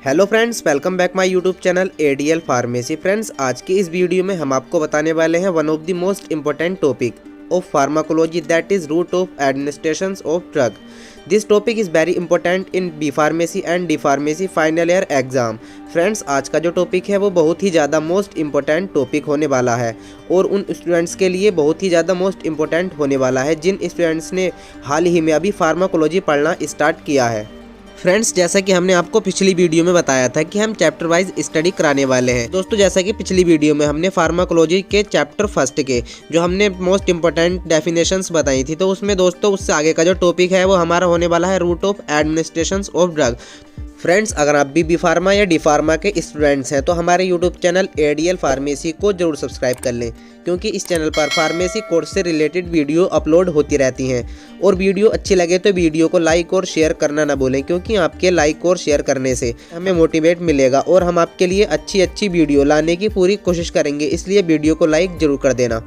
Hello friends, welcome back my YouTube channel ADL pharmacy. Friends, आज की इस video में हम आपको बताने वाले हैं one of the most important topic of pharmacology, that is route of administration of drug. This topic is very important in B pharmacy and D pharmacy final year exam. Friends, आज का जो topic है वो बहुत ही ज़्यादा most important topic होने वाला है और उन स्टूडेंट्स के लिए बहुत ही ज़्यादा मोस्ट इम्पोर्टेंट होने वाला है जिन स्टूडेंट्स ने हाल ही में अभी फार्माकोलॉजी पढ़ना स्टार्ट किया है। फ्रेंड्स, जैसा कि हमने आपको पिछली वीडियो में बताया था कि हम चैप्टर वाइज स्टडी कराने वाले हैं। दोस्तों, जैसा कि पिछली वीडियो में हमने फार्माकोलॉजी के चैप्टर फर्स्ट के जो हमने मोस्ट इंपॉर्टेंट डेफिनेशंस बताई थी, तो उसमें दोस्तों उससे आगे का जो टॉपिक है वो हमारा होने वाला है route of administration of drug. Friends, अगर आप भी बी फार्मा या डी फार्मा के स्टूडेंट्स हैं तो हमारे यूट्यूब चैनल एडीएल फार्मेसी को जरूर सब्सक्राइब कर लें, क्योंकि इस चैनल पर फार्मेसी कोर्स से रिलेटेड वीडियो अपलोड होती रहती हैं। और वीडियो अच्छी लगे तो वीडियो को लाइक और शेयर करना ना भूलें, क्योंकि आपके लाइक और शेयर करने से हमें मोटिवेट मिलेगा और हम आपके लिए अच्छी वीडियो लाने की पूरी कोशिश करेंगे। इसलिए वीडियो को लाइक जरूर कर देना।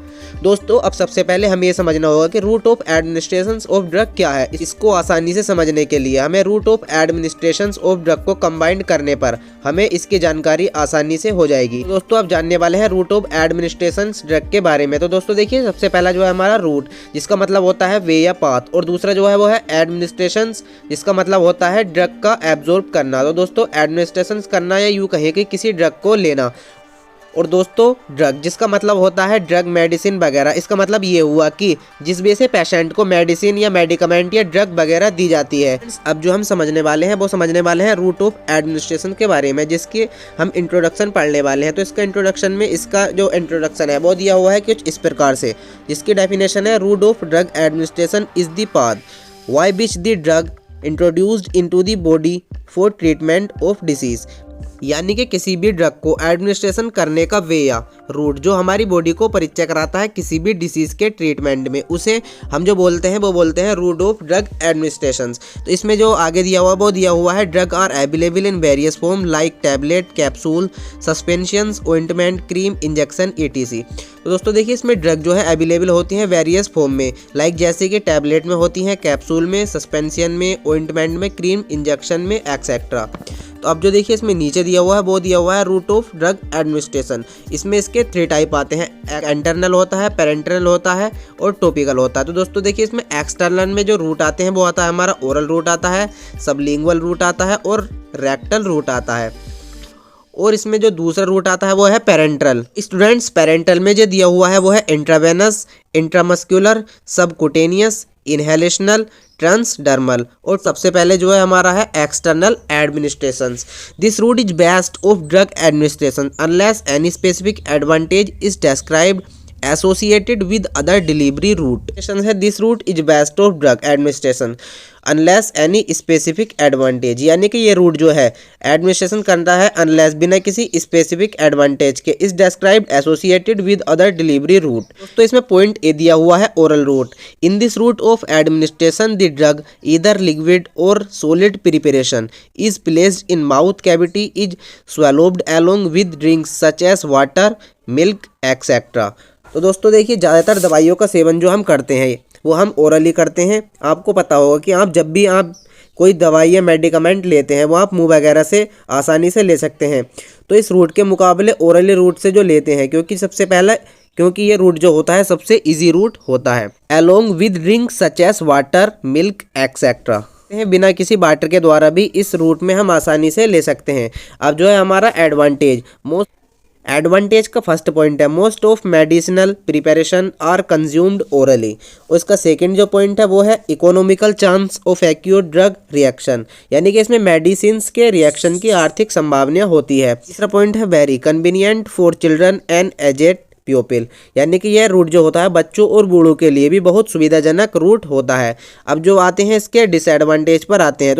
दोस्तों, अब सबसे पहले हमें ये समझना होगा कि route of administration of drug क्या है। इसको आसानी से समझने के लिए हमें route of administration of drug को कंबाइंड करने पर हमें इसकी जानकारी आसानी से हो जाएगी। दोस्तों, अब जानने वाले हैं रूट ऑफ एडमिनिस्ट्रेशन ड्रग के बारे में। तो दोस्तों देखिए, सबसे पहला जो है हमारा रूट, जिसका मतलब होता है वे या पाथ, और दूसरा जो है वो है एडमिनिस्ट्रेशन, जिसका मतलब होता है ड्रग का एब्जॉर्ब करना। तो दोस्तों, एडमिनिस्ट्रेशन करना या यूं कहें कि किसी ड्रग को लेना। और दोस्तों, ड्रग जिसका मतलब होता है ड्रग मेडिसिन वगैरह। इसका मतलब ये हुआ कि जिस वजह से पेशेंट को मेडिसिन या मेडिकमेंट या ड्रग वगैरह दी जाती है। अब जो हम समझने वाले हैं वो समझने वाले हैं रूट ऑफ एडमिनिस्ट्रेशन के बारे में, जिसके हम इंट्रोडक्शन पढ़ने वाले हैं। तो इसका इंट्रोडक्शन में इसका जो इंट्रोडक्शन है वो दिया हुआ है कुछ इस प्रकार से, जिसकी डेफिनेशन है route of drug administration is the path by which the drug introduced into the body for treatment of disease. यानी कि किसी भी ड्रग को एडमिनिस्ट्रेशन करने का वे या रूट जो हमारी बॉडी को परिचय कराता है किसी भी डिसीज के ट्रीटमेंट में, उसे हम जो बोलते हैं वो बोलते हैं रूट ऑफ ड्रग एडमिनिस्ट्रेशन। तो इसमें जो आगे दिया हुआ वो दिया हुआ है drug are available in various form like tablet, capsule, suspensions, ointment, cream, injection, etc। तो दोस्तों देखिए, इसमें ड्रग जो है अवेलेबल होती हैं वेरियस फॉर्म में, लाइक जैसे कि टैबलेट में होती हैं, कैप्सूल में, सस्पेंशन में, ऑइंटमेंट में, क्रीम, इंजेक्शन में, एक्सेट्रा। तो अब जो देखिए इसमें नीचे दिया हुआ है वो दिया हुआ है रूट ऑफ ड्रग एडमिनिस्ट्रेशन। इसमें इसके 3 टाइप आते हैं, इंटरनल होता है, पेरेंटरल होता है और टॉपिकल होता है। तो दोस्तों देखिए, इसमें एक्सटर्नल में जो रूट आते हैं वो आता है हमारा ओरल रूट आता है, सबलिंगुअल रूट आता है और रेक्टल रूट आता है। और इसमें जो दूसरा रूट आता है वो है पेरेंटरल। स्टूडेंट्स, पेरेंटल में जो दिया हुआ है वो है intravenous, intramuscular, subcutaneous, inhalational, transdermal. और सबसे पहले जो है हमारा है external administration. This route is best of drug administration unless any specific advantage is described associated with other delivery route है। This route is best of drug administration unless any specific advantage, यानी कि ये root जो है administration करता है unless बिना किसी स्पेसिफिक एडवांटेज के, is described associated with other delivery route. तो इसमें पॉइंट ए दिया हुआ है oral route. In this route of administration the drug either liquid और solid preparation is placed in mouth cavity is swallowed along with drinks such as water, milk, etcetera. तो दोस्तों देखिए, ज़्यादातर दवाइयों का सेवन जो हम करते हैं वो हम ओरली करते हैं। आपको पता होगा कि आप जब भी आप कोई दवाई या मेडिकमेंट लेते हैं वो आप मुंह वगैरह से आसानी से ले सकते हैं। तो इस रूट के मुकाबले ओरली रूट से जो लेते हैं, क्योंकि ये रूट जो होता है सबसे इजी रूट होता है। Along with drink such as water, milk, etcetera. बिना किसी वाटर के द्वारा भी इस रूट में हम आसानी से ले सकते हैं। अब जो है हमारा एडवांटेज का फर्स्ट पॉइंट है most of medicinal preparation are consumed orally. और इसका सेकंड जो पॉइंट है वो है economical chance of acute drug reaction, यानी कि इसमें मेडिसिन के रिएक्शन की आर्थिक संभावना होती है। तीसरा पॉइंट है very convenient for children and aged pupil, यानी कि यह रूट जो होता है बच्चों और बूढ़ों के लिए भी बहुत सुविधाजनक रूट होता है। अब जो आते हैं इसके डिसएडवांटेज पर आते हैं।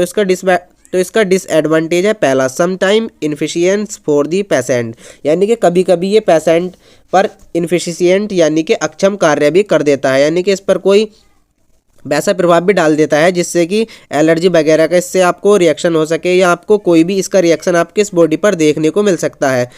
तो इसका डिसएडवांटेज है पहला, some time inefficiency for the patient, यानी कि कभी कभी ये पेशेंट पर इनफिशियंट यानी कि अक्षम कार्य भी कर देता है, यानी कि इस पर कोई वैसा प्रभाव भी डाल देता है जिससे कि एलर्जी वगैरह का इससे आपको रिएक्शन हो सके या आपको कोई भी इसका रिएक्शन आपके इस बॉडी पर देखने को मिल सकता है।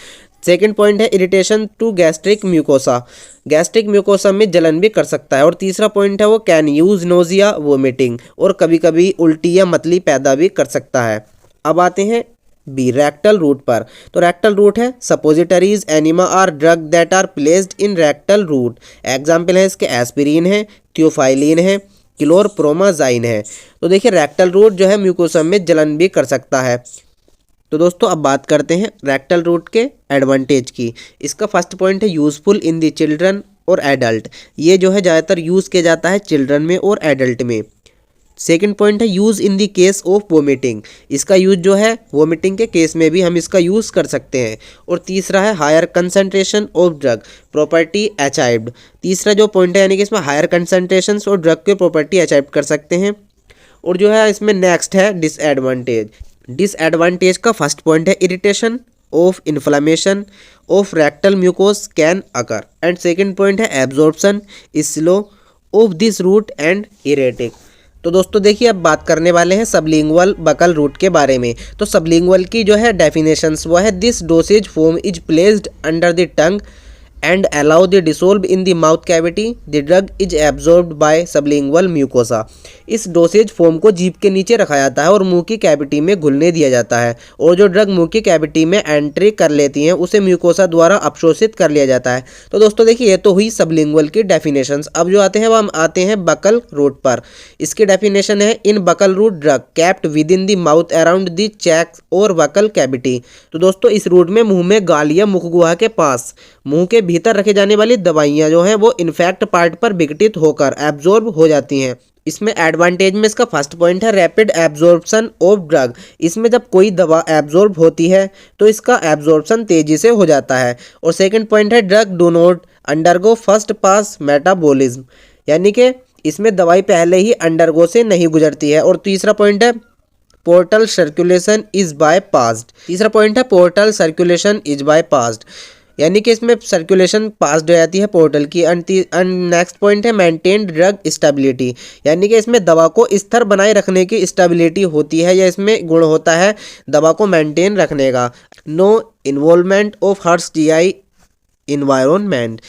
सेकंड पॉइंट है irritation to gastric mucosa, gastric mucosa में जलन भी कर सकता है। और तीसरा पॉइंट है वो कैन यूज नोजिया वोमिटिंग, और कभी कभी उल्टी या मतली पैदा भी कर सकता है। अब आते हैं बी रेक्टल रूट पर। तो रेक्टल रूट है suppositories enema are drug that are placed in rectal route. Example है इसके एस्पिरिन है, थियोफाइलिन है, क्लोरप्रोमाजाइन है। तो देखिए रेक्टल रूट जो है म्यूकोसा में जलन भी कर सकता है। तो दोस्तों अब बात करते हैं रेक्टल रूट के एडवांटेज की। इसका फर्स्ट पॉइंट है यूज़फुल इन द चिल्ड्रन और एडल्ट। ये जो है ज़्यादातर यूज़ किया जाता है चिल्ड्रन में और एडल्ट में। सेकंड पॉइंट है use in the case of vomiting. इसका यूज़ जो है वोमिटिंग के केस में भी हम इसका यूज़ कर सकते हैं। और तीसरा है higher concentration of drug property achieved. तीसरा जो पॉइंट है यानी कि इसमें हायर कंसंट्रेशन और ड्रग के प्रॉपर्टी अचीव कर सकते हैं। और जो है इसमें नेक्स्ट है डिसएडवांटेज। डिसएडवांटेज का फर्स्ट पॉइंट है irritation of inflammation of rectal mucosa can occur. And second point है absorption is slow of this route and erratic. तो दोस्तों देखिए अब बात करने वाले हैं सबलिंगुअल बकल रूट के बारे में। तो सबलिंगुअल की जो है डेफिनेशंस वो है this dosage foam is placed under the tongue and allow the dissolve in the mouth cavity. The drug is absorbed by sublingual mucosa. इस डोसेज फॉर्म को जीभ के नीचे रखा जाता है और मुंह की कैविटी में घुलने दिया जाता है और जो ड्रग मुंह की कैविटी में एंट्री कर लेती हैं उसे म्यूकोसा द्वारा अवशोषित कर लिया जाता है। तो दोस्तों देखिए ये तो हुई सबलिंगुअल की डेफिनेशंस। अब जो आते हैं वो हम आते हैं बकल रूट पर। इसकी डेफिनेशन है in buccal route drug kept within the mouth around the cheek और बकल कैविटी। तो दोस्तों इस रूट में मुंह में गाल या मुख गुहा के पास मुंह के भीतर रखे जाने वाली दवाइयां जो हैं वो इन्फेक्ट पार्ट पर विघटित होकर एब्जॉर्ब हो जाती हैं। इसमें एडवांटेज में इसका फर्स्ट पॉइंट है रैपिड एब्जॉर्प्शन ऑफ ड्रग। इसमें जब कोई दवा एब्जॉर्ब होती है तो इसका एब्जॉर्प्शन तेजी से हो जाता है। और सेकंड पॉइंट है drug do not undergo first pass metabolism, यानी कि इसमें दवाई पहले ही अंडरगो से नहीं गुजरती है। और तीसरा पॉइंट है portal circulation is by passed. तीसरा पॉइंट है portal circulation is by passed, यानी कि इसमें सर्कुलेशन पास्ड हो जाती है पोर्टल की। नेक्स्ट पॉइंट है मेंटेन ड्रग स्टेबिलिटी, यानी कि इसमें दवा को स्थिर बनाए रखने की स्टेबिलिटी होती है या इसमें गुण होता है दवा को मेंटेन रखने का। No involvement of harsh GI environment.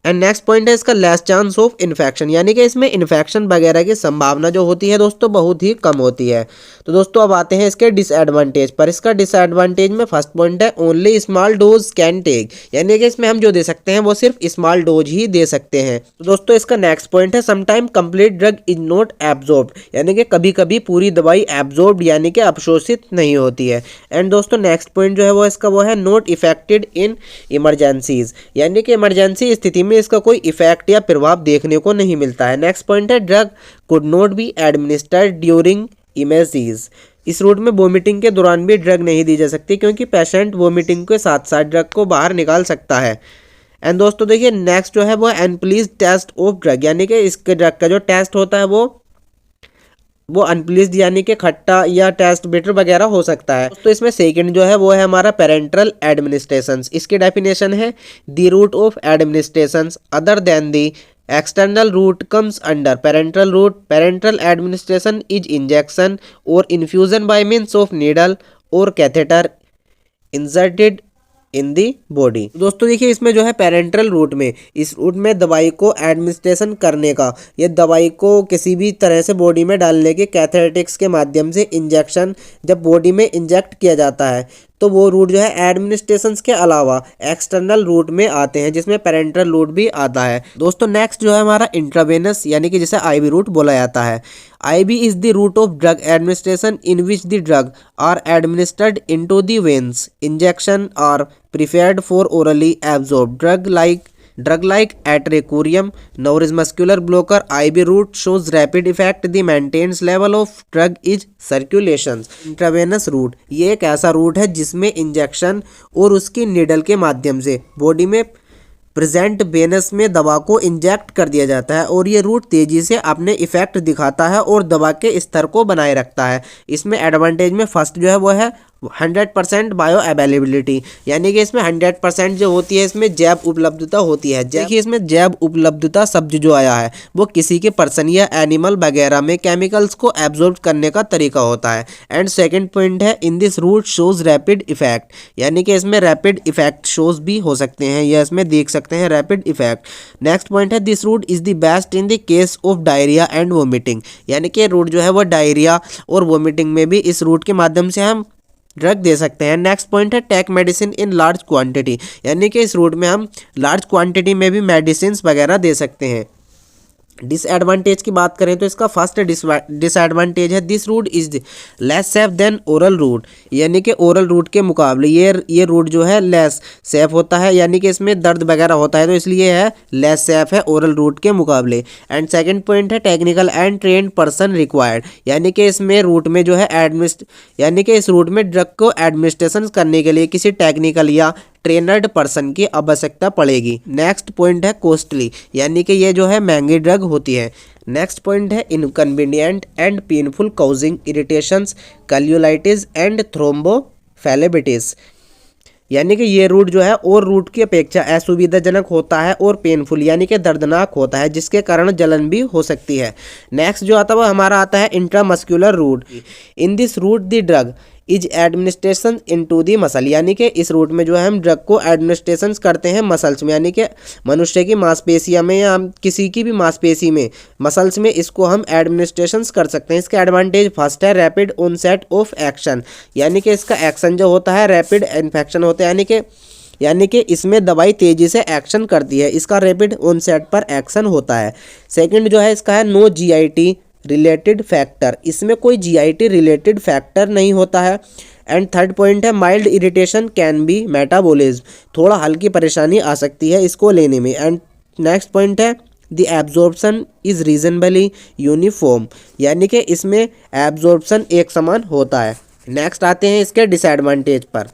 And next point है इसका लेस चांस ऑफ इन्फेक्शन, यानी कि इसमें इन्फेक्शन वगैरह की संभावना जो होती है दोस्तों बहुत ही कम होती है। तो दोस्तों अब आते हैं इसके डिसएडवांटेज पर। इसका डिसएडवांटेज में फर्स्ट पॉइंट है only small dose can take, यानी कि इसमें हम जो दे सकते हैं वो सिर्फ स्मॉल डोज ही दे सकते हैं। तो दोस्तों इसका नेक्स्ट पॉइंट है sometime complete drug is not absorbed, यानी कि कभी कभी पूरी दवाई एब्जॉर्ब्ड यानी कि अवशोषित नहीं होती है। एंड दोस्तों नेक्स्ट पॉइंट जो है वो इसका वो है नॉट इफेक्टेड इन इमरजेंसीज, यानी कि इमरजेंसी स्थिति में इसका कोई इफेक्ट या प्रभाव देखने को नहीं मिलता है। नेक्स्ट पॉइंट है drug could not be administered during emesis. इस रूट में वोमिटिंग के दौरान भी ड्रग नहीं दी जा सकती क्योंकि पेशेंट वोमिटिंग के साथ साथ ड्रग को बाहर निकाल सकता है। एंड दोस्तों देखिए नेक्स्ट जो है वो अनप्लीज टेस्ट ऑफ ड्रग, यानी कि इसके ड्रग का जो टेस्ट होता है वो अनप्लीज्ड यानी कि खट्टा या टेस्ट बिटर वगैरह हो सकता है। तो इसमें सेकंड जो है वो है हमारा पेरेंट्रल एडमिनिस्ट्रेशन। इसकी डेफिनेशन है the route of administration other than the external route comes under parenteral route. Parenteral administration is injection और infusion by means of needle और catheter inserted in the body. दोस्तों देखिए इसमें जो है पेरेंट्रल रूट में इस रूट में दवाई को एडमिनिस्ट्रेशन करने का या दवाई को किसी भी तरह से बॉडी में डालने के कैथेटिक्स के माध्यम से इंजेक्शन जब बॉडी में इंजेक्ट किया जाता है तो वो रूट जो है एडमिनिस्ट्रेशन के अलावा एक्सटर्नल रूट में आते हैं जिसमें पेरेंट्रल रूट भी आता है। दोस्तों नेक्स्ट जो है हमारा इंट्रावेनस यानी कि जिसे आईवी रूट बोला जाता है। IV is the route of drug administration in which the drug are administered into the veins. Injection are preferred for orally absorb drug like atracurium Norris muscular blocker IV route shows rapid effect the maintains level of drug is circulation। Intravenous route ये एक ऐसा root है जिसमें injection और उसकी needle के माध्यम से बॉडी में प्रेजेंट वेनस में दवा को इंजेक्ट कर दिया जाता है और ये रूट तेजी से अपने इफेक्ट दिखाता है और दवा के स्तर को बनाए रखता है। इसमें एडवांटेज में फर्स्ट जो है वो है 100% बायो अवेलेबिलिटी, यानी कि इसमें 100% जो होती है इसमें जैव उपलब्धता होती है। देखिए इसमें जैव उपलब्धता शब्द जो आया है वो किसी के पर्सन या एनिमल वगैरह में केमिकल्स को एब्जॉर्ब करने का तरीका होता है। एंड सेकंड पॉइंट है in this route shows rapid effect, यानी कि इसमें रैपिड इफेक्ट शोज भी हो सकते हैं या इसमें देख सकते हैं रैपिड इफेक्ट। नेक्स्ट पॉइंट है this route is the best in the case of diarrhoea and vomiting, यानी कि रूट जो है वो डायरिया और वोमिटिंग में भी इस रूट के माध्यम से हम ड्रग दे सकते हैं। नेक्स्ट पॉइंट है take medicine in large quantity, यानी कि इस रूट में हम लार्ज क्वांटिटी में भी मेडिसिन वगैरह दे सकते हैं। डिसएडवांटेज की बात करें तो इसका फर्स्ट डिसएडवांटेज है this route is less safe than oral route, यानी कि ओरल रूट के मुकाबले ये रूट जो है लेस सेफ होता है, यानी कि इसमें दर्द वगैरह होता है तो इसलिए है लेस सेफ है ओरल रूट के मुकाबले। एंड सेकंड पॉइंट है technical and trend person required, यानी कि इसमें रूट में जो है यानी कि इस रूट में ड्रग को एडमिनिस्ट्रेशन करने के लिए किसी टेक्निकल या ट्रेनर्ड पर्सन की आवश्यकता पड़ेगी। नेक्स्ट पॉइंट है कॉस्टली, यानी कि ये जो है महंगी ड्रग होती है। नेक्स्ट पॉइंट है inconvenient and painful causing irritations, cellulitis and thrombophlebitis, यानी कि ये रूट जो है और रूट की अपेक्षा असुविधाजनक होता है और पेनफुल यानी कि दर्दनाक होता है, जिसके कारण जलन भी हो सकती है। नेक्स्ट जो आता है वो हमारा आता है intramuscular route. In this route the drug is administration into the muscle, यानी कि इस रूट में जो है हम ड्रग को एडमिनिस्ट्रेशन करते हैं मसल्स में, यानी कि मनुष्य की मांसपेशियों में या किसी की भी मांसपेशी में मसल्स में इसको हम एडमिनिस्ट्रेशन कर सकते हैं। इसका एडवांटेज फर्स्ट है रैपिड ऑनसेट ऑफ एक्शन, यानी कि इसका एक्शन जो होता है रैपिड इन्फेक्शन होता है, यानी कि इसमें दवाई तेजी से एक्शन करती है, इसका रैपिड ऑनसेट पर एक्शन होता है। सेकंड जो है इसका है नो जीआईटी रिलेटेड फैक्टर, इसमें कोई जीआईटी रिलेटेड फैक्टर नहीं होता है। एंड थर्ड पॉइंट है mild irritation can be metabolism, थोड़ा हल्की परेशानी आ सकती है इसको लेने में। एंड नेक्स्ट पॉइंट है the absorption is reasonably uniform, यानी कि इसमें एब्जॉर्प्शन एक समान होता है। नेक्स्ट आते हैं इसके डिसएडवांटेज पर।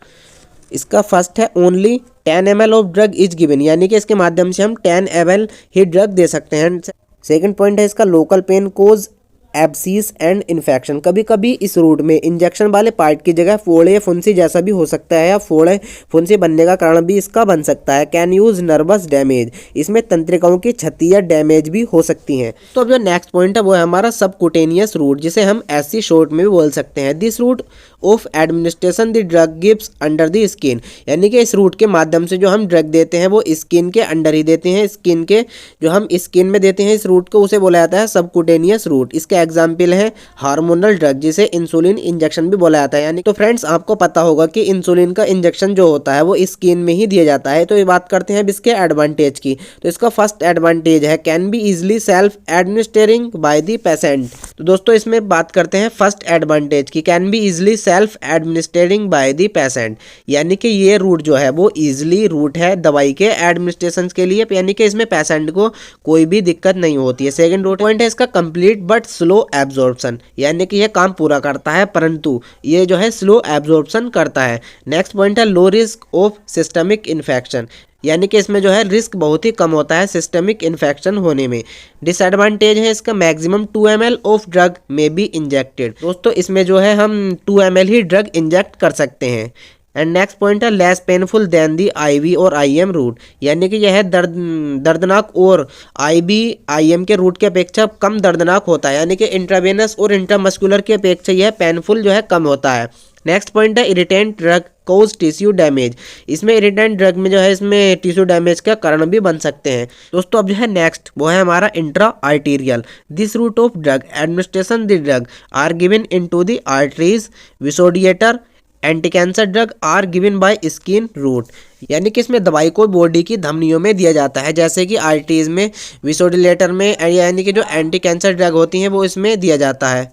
इसका फर्स्ट है only 10 ml of drug is given, यानी कि इसके माध्यम से हम 10 ml ही ड्रग दे सकते हैं। सेकंड पॉइंट है इसका local pain cause abscess and infection, कभी कभी इस रूट में इंजेक्शन वाले पार्ट की जगह फोड़े या फुंसी जैसा भी हो सकता है या फोड़े फुंसी बनने का कारण भी इसका बन सकता है। कैन यूज नर्वस डैमेज, इसमें तंत्रिकाओं की क्षति या डैमेज भी हो सकती हैं। तो अब जो नेक्स्ट पॉइंट है वो है हमारा सबकुटेनियस रूट, जिसे हम ऐसी शॉर्ट में भी बोल सकते हैं। This route of administration the drug gives under the skin, यानी कि इस रूट के माध्यम से जो हम ड्रग देते हैं वो स्किन के अंडर ही देते हैं, स्किन के जो हम स्किन में देते हैं इस रूट को उसे बोला जाता है सबकुटेनियस रूट। इसका एग्जाम्पल है हार्मोनल ड्रग, जिसे इंसुलिन इंजेक्शन भी बोला जाता है। यानी तो फ्रेंड्स आपको पता होगा कि इंसुलिन का इंजेक्शन जो होता है वो स्किन में ही दिया जाता है। तो ये बात करते हैं अब इसके एडवांटेज की। तो इसका फर्स्ट एडवांटेज है can be easily self administrating by the patient. तो दोस्तों इसमें बात करते हैं फर्स्ट एडवांटेज की, can be easily self administrating by the patient, यानी कि ये रूट जो है वो इजिली रूट है दवाई के एडमिनिस्ट्रेशन के लिए, यानी कि इसमें पेशेंट को कोई भी दिक्कत नहीं होती है। सेकंड रूट पॉइंट है इसका कंप्लीट बट स्लो एब्जॉर्प्शन, यानी कि ये काम पूरा करता है परंतु ये जो है स्लो एब्जॉर्प्शन करता है। नेक्स्ट पॉइंट है low risk of systemic infection, यानी कि इसमें जो है रिस्क बहुत ही कम होता है सिस्टमिक इन्फेक्शन होने में। डिसएडवांटेज है इसका मैक्सिमम 2 ml ऑफ ड्रग में बी इंजेक्टेड, दोस्तों इसमें जो है हम 2 ml ही ड्रग इंजेक्ट कर सकते हैं। एंड नेक्स्ट पॉइंट है लेस पेनफुल देन दी आईवी और आईएम रूट, यानी कि यह है दर्दनाक और आईवी आईएम के रूट की अपेक्षा कम दर्दनाक होता है, यानी कि इंट्रावेनस और इंट्रामस्कुलर की अपेक्षा यह पेनफुल जो है कम होता है। नेक्स्ट पॉइंट है इरिटेंट ड्रग कोज टिश्यू डैमेज, इसमें इरिटेंट ड्रग में जो है इसमें टिश्यू डैमेज का कारण भी बन सकते हैं। दोस्तों अब जो है नेक्स्ट वो है हमारा intra arterial. This route of drug administration the drug are given into the arteries vasodilator anti cancer drug are given by skin route, यानी कि इसमें दवाई को बॉडी की धमनियों में दिया जाता है, जैसे कि आर्टरीज में, विसोडिलेटर में, यानी कि जो एंटी कैंसर ड्रग होती हैं वो इसमें दिया जाता है,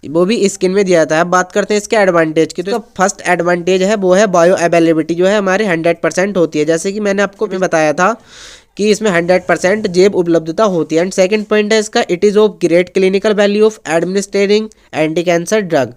वो भी स्किन में दिया जाता है। बात करते हैं इसके एडवांटेज की। तो फर्स्ट एडवांटेज है वो है बायो अवेलेबिलिटी, जो है हमारे 100% होती है, जैसे कि मैंने आपको बताया था कि इसमें 100% जैव उपलब्धता होती है। एंड सेकंड पॉइंट है इसका it is of great clinical value of administrating anti cancer drug,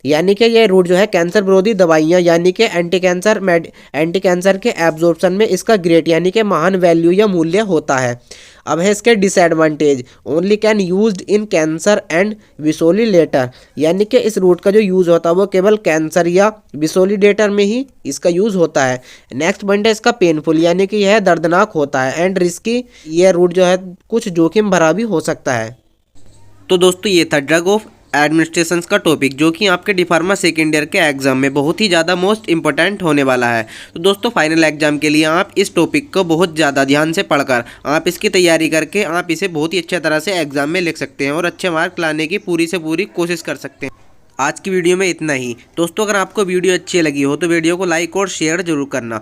यानी कि ये रूट जो है कैंसर विरोधी दवाइयाँ यानी कि एंटी कैंसर के एब्जॉर्प्शन में इसका ग्रेट यानी कि महान वैल्यू या मूल्य होता है। अब है इसके disadvantage only can used in cancer and vasodilator, यानी कि इस रूट का जो यूज़ होता है वो केवल कैंसर या विसोलिडेटर में ही इसका यूज़ होता है। नेक्स्ट पॉइंट है इसका पेनफुल, यानी कि यह दर्दनाक होता है। एंड रिस्की, यह रूट जो है कुछ जोखिम भरा भी हो सकता है। तो दोस्तों ये था ड्रग ऑफ एडमिनिस्ट्रेशन का टॉपिक, जो कि आपके डी फार्मा सेकेंड ईयर के एग्जाम में बहुत ही ज़्यादा मोस्ट इंपॉर्टेंट होने वाला है। तो दोस्तों फाइनल एग्जाम के लिए आप इस टॉपिक को बहुत ज़्यादा ध्यान से पढ़कर आप इसकी तैयारी करके आप इसे बहुत ही अच्छी तरह से एग्जाम में लिख सकते हैं और अच्छे मार्क लाने की पूरी से पूरी कोशिश कर सकते हैं। आज की वीडियो में इतना ही। दोस्तों अगर आपको वीडियो अच्छी लगी हो तो वीडियो को लाइक और शेयर जरूर करना।